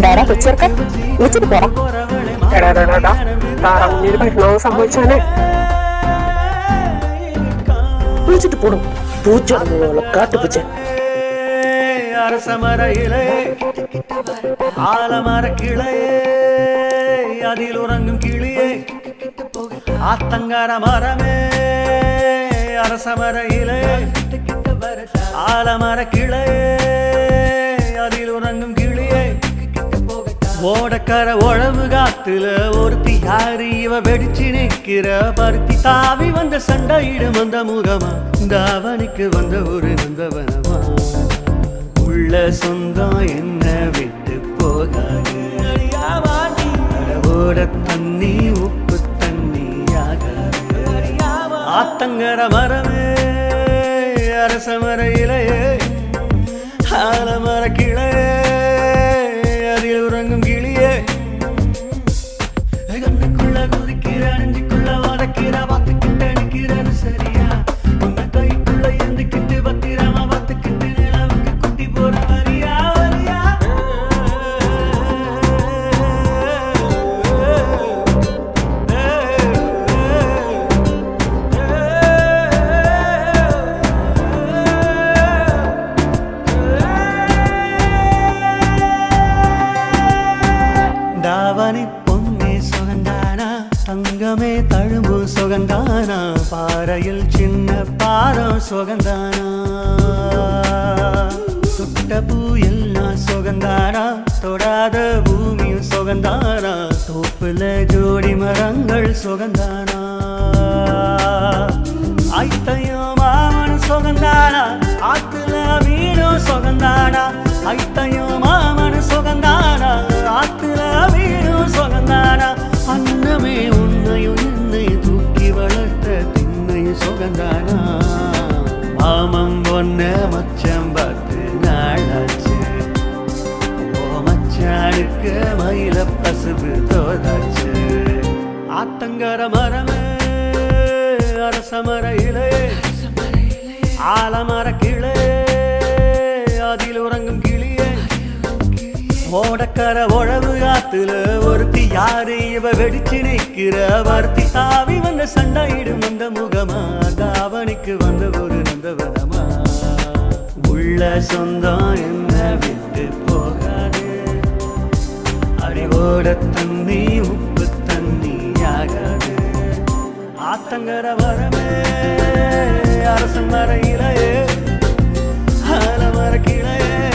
ഡാടാ കൊച്ചിയർക്ക വിളിച്ചിട്ട് പോടാ. എടാ താറാവുഞ്ഞൊരു ഭരണവും സംഭവിച്ചാണ്. വിളിച്ചിട്ട് പോടും പൂച്ച കാട്ടുപൂച്ച. அரசமர இலையே ஆலமர கிளையே அதில் உறங்கும் கிளியே ஆத்தங்கர மரமே அரசமர இலையே ஆலமர கிளையே அதில் உறங்கும் கிளியே ஓடக்கர உழவு காத்துல ஒருத்தி யாரு இவ வெடிச்சு நிற்கிற பருத்தி தாவி வந்த சண்டையிடும் அந்த முகமா தாவணிக்கு வந்த ஒரு நந்தவனமா உள்ள சொந்தம் என்ன விட்டு போகாது ஓட தண்ணி உப்பு தண்ணியாகாது ஆத்தங்கர மரமே அரசமர இலையே ஆலமர கிளையே அதில் உறங்கும் கிளியே கண்ணுக்குள்ள குதிக்கிற நெஞ்சுக்குள்ள வதக்கிற பார்த்துக்கிட்ட நிக்கிறது சரியா உன்னை கைக்குள்ள எந்துக்கிட்டு பத்திரமா பார்த்துக்கிட்டு நிலவுக்கு குட்டி போற வரியா வரியா தாவணி பொன்னே சுகந்தானா தங்கமே தழும்பு சுகந்தானா பாறையில் சின்ன பாரம் சுகந்தானா சுட்ட பூ எல்லாம் சுகந்தானா தொடாத பூமியும் சுகந்தானா தோப்புல ஜோடி மரங்கள் சுகந்தானா ஐத்தையும் மாமனும் சுகந்தானா ஆத்துல மீனும் சுகந்தானா ஐத்தையும் மாமனும் சுகந்தானா ஆத்துல மீனும் சுகந்தானா அன்னமே உன்னையும் என்னையும் தூக்கி வளர்த்த திண்ணையும் சுகந்தானா மாமம் பொன்ன மச்சம் பார்த்து நாளாச்சு ஓ மச்சானுக்கு மயில பசுவு தோதாச்சு ஆத்தங்கர மரமே அரசமர இலையே ஆலமர கிளையே அதில் உறங்கும் கிளியே ஓடக்கர உழவு காத்துல ஒருத்தி யாரு இவ வெடிச்சு நிற்கிற வர்த்தி தாவி வந்த சண்டையிடும் அந்த முகமா தாவணிக்கு வந்த ஒரு நந்தவனமா உள்ள சொந்தம் என்ன விட்டு போகாது அறிவோட தண்ணி உப்பு தண்ணியாகாது ஆத்தங்கர வரமே அரசன் மர இலையே ஆலமர கிளையே